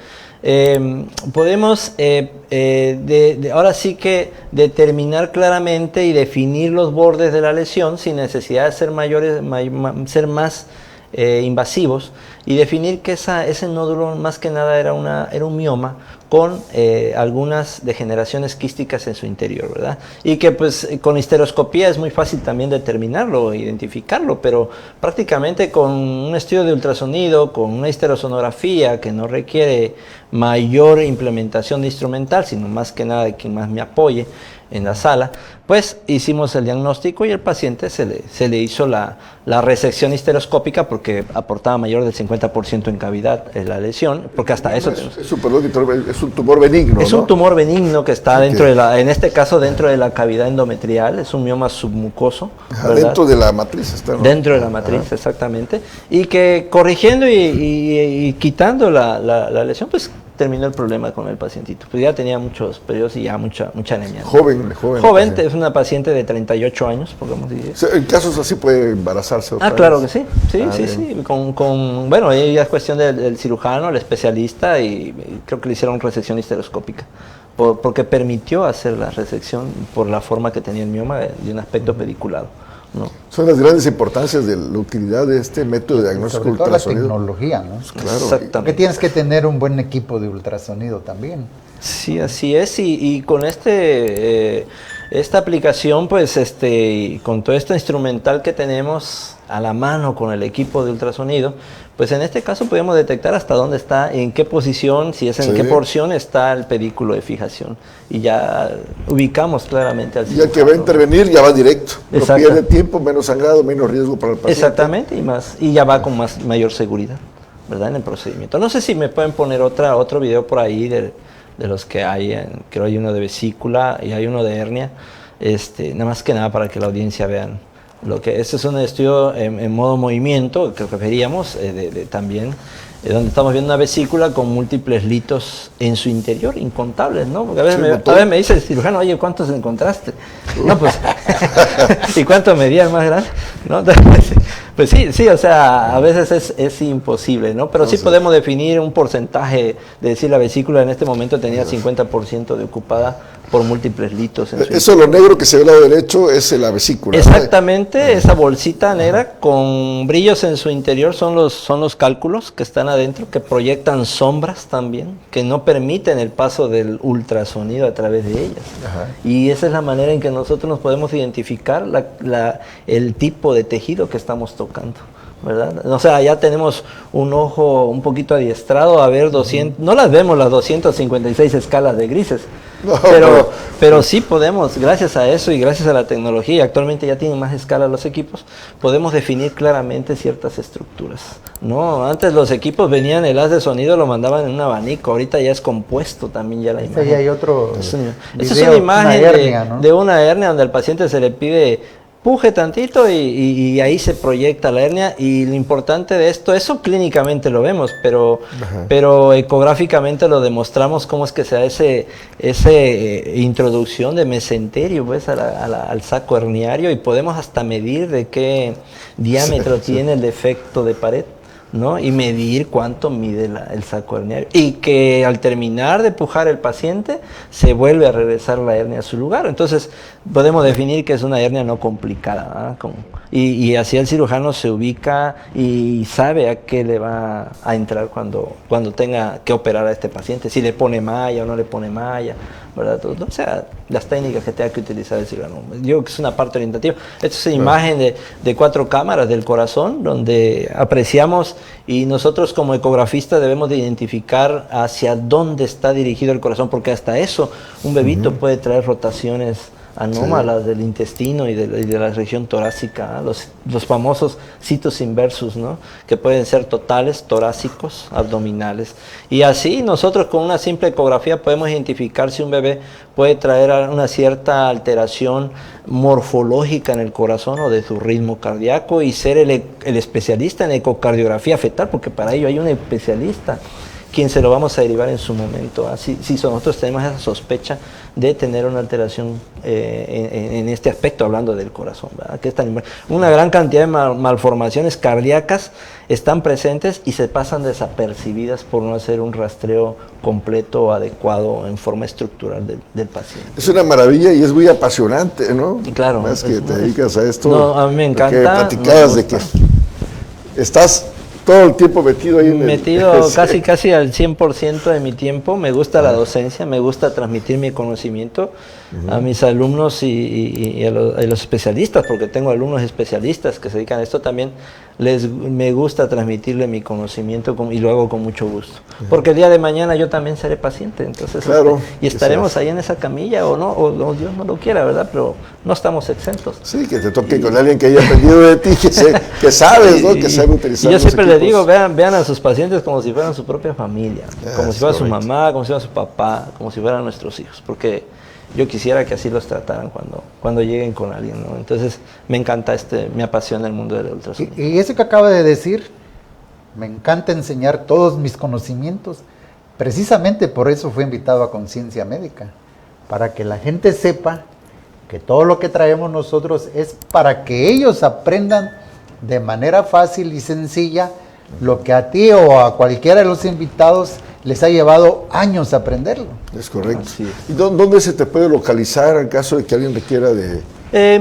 podemos ahora sí que determinar claramente y definir los bordes de la lesión sin necesidad de ser ser más invasivos, y definir que ese nódulo más que nada era un mioma con algunas degeneraciones quísticas en su interior, ¿verdad? Y que pues con histeroscopía es muy fácil también determinarlo, identificarlo, pero prácticamente con un estudio de ultrasonido, con una histerosonografía que no requiere mayor implementación de instrumental, sino más que nada de quien más me apoye en la sala, pues hicimos el diagnóstico y el paciente se le hizo la resección histeroscópica, porque aportaba mayor del 50% en cavidad la lesión, porque hasta eso... Es un tumor benigno, es un tumor benigno que está dentro en este caso dentro de la cavidad endometrial, es un mioma submucoso. Dentro de la matriz está, ¿no? Dentro de la matriz, exactamente. Y que corrigiendo y quitando la lesión, pues terminó el problema con el pacientito. Pues ya tenía muchos periodos y ya mucha anemia. Joven. Es una paciente de 38 años, podemos decir. O sea, en casos así puede embarazarse otra vez. Claro que sí. Sí. Bueno, ahí ya es cuestión del cirujano, el especialista, y creo que le hicieron resección histeroscópica, porque permitió hacer la resección por la forma que tenía el mioma de un aspecto pediculado, ¿no? Son las grandes importancias de la utilidad de este método de diagnóstico ultrasonido. La tecnología, ¿no? Claro. Exactamente. Porque tienes que tener un buen equipo de ultrasonido también. Sí, así es, y con esta aplicación, pues con todo este instrumental que tenemos a la mano con el equipo de ultrasonido, pues en este caso podemos detectar hasta dónde está, en qué posición, si es en qué porción está el pedículo de fijación, y ya ubicamos claramente al cirujano. Ya que va a intervenir, ya va directo. No pierde tiempo, menos sangrado, menos riesgo para el paciente. Exactamente, y ya va con mayor seguridad, ¿verdad?, en el procedimiento. No sé si me pueden poner otro video por ahí de los que hay, creo hay uno de vesícula y hay uno de hernia, nada más que nada para que la audiencia vean lo que este es un estudio en modo movimiento que referíamos también, donde estamos viendo una vesícula con múltiples litos en su interior, incontables, ¿no? Porque a veces me dice el cirujano, oye, ¿cuántos encontraste? No, pues, ¿y cuánto medía el más grande? ¿No? Pues sí, o sea, a veces es imposible, ¿no? Pero sí podemos definir un porcentaje, de decir la vesícula en este momento tenía 50% de ocupada por múltiples litos. Eso, lo negro que se ve al lado derecho es la vesícula. Exactamente, esa bolsita negra con brillos en su interior son los cálculos que están adentro, que proyectan sombras también, que no permiten el paso del ultrasonido a través de ellas. Y esa es la manera en que nosotros nos podemos identificar el tipo de tejido que estamos tocando, ¿verdad? O sea, ya tenemos un ojo un poquito adiestrado a ver 200, no las vemos las 256 escalas de grises, no, pero sí podemos, gracias a eso y gracias a la tecnología, actualmente ya tienen más escala los equipos, podemos definir claramente ciertas estructuras, ¿no? Antes los equipos venían, el haz de sonido lo mandaban en un abanico, ahorita ya es compuesto también ya la imagen. Ya hay otro Esa es una imagen de una hernia donde al paciente se le pide puje tantito y ahí se proyecta la hernia, y lo importante de esto, eso clínicamente lo vemos, pero ecográficamente lo demostramos cómo es que se da ese introducción de mesenterio pues al saco herniario, y podemos hasta medir de qué diámetro tiene el defecto de pared, ¿no? Y medir cuánto mide el saco herniario, y que al terminar de pujar el paciente se vuelve a regresar la hernia a su lugar. Entonces podemos definir que es una hernia no complicada, ¿no? Y así el cirujano se ubica y sabe a qué le va a entrar cuando tenga que operar a este paciente, si le pone malla o no le pone malla, ¿verdad? O sea, las técnicas que tenga que utilizar el cirujano. Yo creo que es una parte orientativa. Esta es una imagen de 4 cámaras del corazón, donde apreciamos, y nosotros como ecografistas debemos de identificar hacia dónde está dirigido el corazón, porque hasta eso un bebito puede traer rotaciones anómalas del intestino y de la región torácica, los famosos sitos inversus, ¿no? Que pueden ser totales, torácicos, abdominales. Y así nosotros con una simple ecografía podemos identificar si un bebé puede traer una cierta alteración morfológica en el corazón o de su ritmo cardíaco, y ser el especialista en ecocardiografía fetal, porque para ello hay un especialista quien se lo vamos a derivar en su momento. Si nosotros tenemos esa sospecha de tener una alteración en este aspecto, hablando del corazón, ¿verdad? Que una gran cantidad de malformaciones cardíacas están presentes y se pasan desapercibidas por no hacer un rastreo completo o adecuado en forma estructural del paciente. Es una maravilla y es muy apasionante, ¿no? Claro. Más que te dedicas a esto. No, a mí me encanta. Que platicabas de que estás todo el tiempo metido ahí casi al 100% de mi tiempo. Me gusta la docencia, me gusta transmitir mi conocimiento a mis alumnos y a los especialistas, porque tengo alumnos especialistas que se dedican a esto también. Me gusta transmitirle mi conocimiento y lo hago con mucho gusto, porque el día de mañana yo también seré paciente, entonces y estaremos ahí en esa camilla o no, o Dios no lo quiera, ¿verdad? Pero no estamos exentos. Sí, que te toque con alguien que haya aprendido de ti, que sabes, ¿no? Que sabe utilizar. Y yo siempre le digo, vean a sus pacientes como si fueran su propia familia, como si fuera su mamá, como si fuera su papá, como si fueran nuestros hijos, porque yo quisiera que así los trataran cuando lleguen con alguien, ¿no? Entonces me encanta, me apasiona el mundo del ultrasonido. Y eso que acaba de decir, me encanta enseñar todos mis conocimientos. Precisamente por eso fui invitado a Conciencia Médica, para que la gente sepa que todo lo que traemos nosotros es para que ellos aprendan de manera fácil y sencilla lo que a ti o a cualquiera de los invitados les ha llevado años aprenderlo. Es correcto. ¿Y dónde se te puede localizar en caso de que alguien requiera de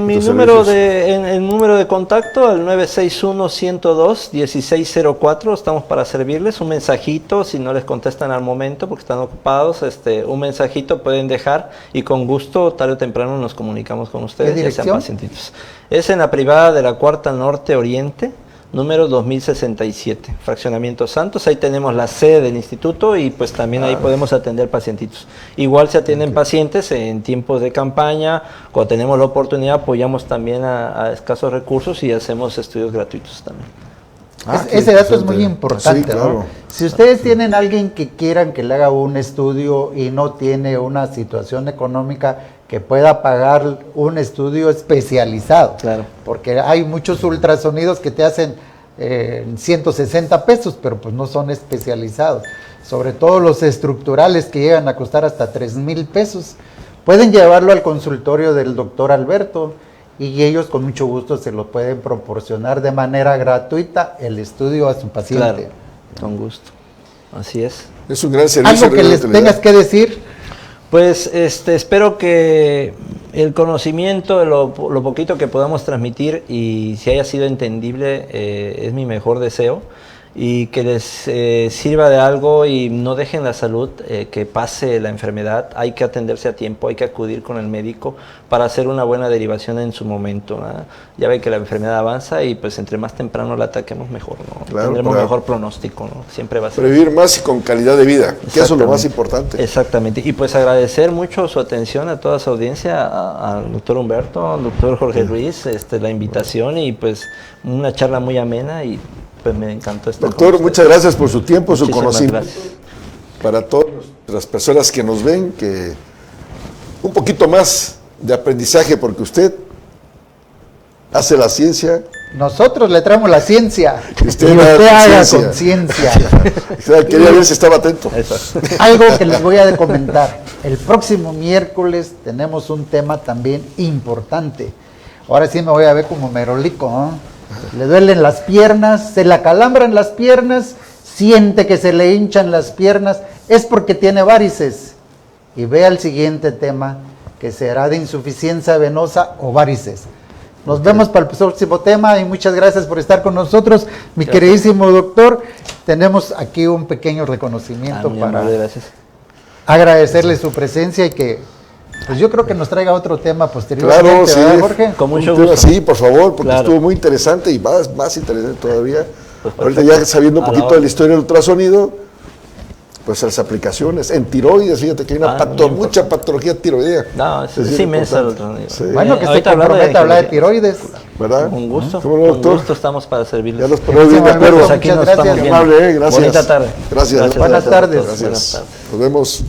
mi número el número de contacto, al 961-102-1604, estamos para servirles. Un mensajito, si no les contestan al momento porque están ocupados, un mensajito pueden dejar y con gusto, tarde o temprano, nos comunicamos con ustedes. ¿Qué dirección? Ya sean pacientitos. Es en la privada de la Cuarta Norte Oriente, número 2067, Fraccionamiento Santos. Ahí tenemos la sede del instituto y pues también ahí podemos atender pacientitos. Igual se atienden pacientes en tiempos de campaña. Cuando tenemos la oportunidad apoyamos también a escasos recursos y hacemos estudios gratuitos también. Ese dato es muy importante, sí, claro. ¿no? Si ustedes tienen alguien que quieran que le haga un estudio y no tiene una situación económica que pueda pagar un estudio especializado, claro, porque hay muchos ultrasonidos que te hacen 160 pesos, pero pues no son especializados, sobre todo los estructurales que llegan a costar hasta 3,000 pesos, pueden llevarlo al consultorio del doctor Alberto y ellos con mucho gusto se lo pueden proporcionar de manera gratuita el estudio a su paciente. Claro, con gusto, así es. Es un gran servicio. ¿Algo que les tengas que decir? Pues espero que el conocimiento, lo poquito que podamos transmitir y si haya sido entendible, es mi mejor deseo, y que les sirva de algo y no dejen la salud, que pase la enfermedad. Hay que atenderse a tiempo, hay que acudir con el médico para hacer una buena derivación en su momento, ¿no? Ya ve que la enfermedad avanza y pues entre más temprano la ataquemos mejor, ¿no? Claro, tendremos mejor pronóstico, ¿no? Siempre va a ser. Previvir más y con calidad de vida, que eso es lo más importante. Exactamente, y pues agradecer mucho su atención a toda su audiencia, al doctor Humberto, al doctor Jorge Ruiz, la invitación y pues una charla muy amena y pues me encantó estar. Doctor, muchas gracias por su tiempo, su conocimiento. Gracias. Para todas las personas que nos ven, que un poquito más de aprendizaje, porque usted hace la ciencia. Nosotros le traemos la ciencia Y usted haga conciencia. Quería ver si estaba atento. Eso. Algo que les voy a comentar. El próximo miércoles tenemos un tema también importante. Ahora sí me voy a ver como merolico, ¿no? Le duelen las piernas, se le acalambran las piernas, siente que se le hinchan las piernas, es porque tiene varices. Y vea el siguiente tema, que será de insuficiencia venosa o varices. Nos vemos para el próximo tema y muchas gracias por estar con nosotros, mi queridísimo doctor. Tenemos aquí un pequeño reconocimiento para agradecerle su presencia y que pues yo creo que nos traiga otro tema posteriormente. Claro, sí, ¿verdad, Jorge? Con mucho gusto. Sí, por favor, porque estuvo muy interesante y más interesante todavía. Pues ahorita ya sabiendo un poquito de la historia del ultrasonido, pues las aplicaciones en tiroides, fíjate que hay mucha patología tiroidea. No, es inmensa el ultrasonido. Sí. Bueno, que se compromete a hablar de tiroides. ¿Verdad? Con gusto. Con gusto estamos para servirles. Ya los ponemos bien de acuerdo. Aquí nos estamos viendo. Amable, gracias. Bonita tarde. Gracias. Buenas tardes. Gracias. Nos vemos.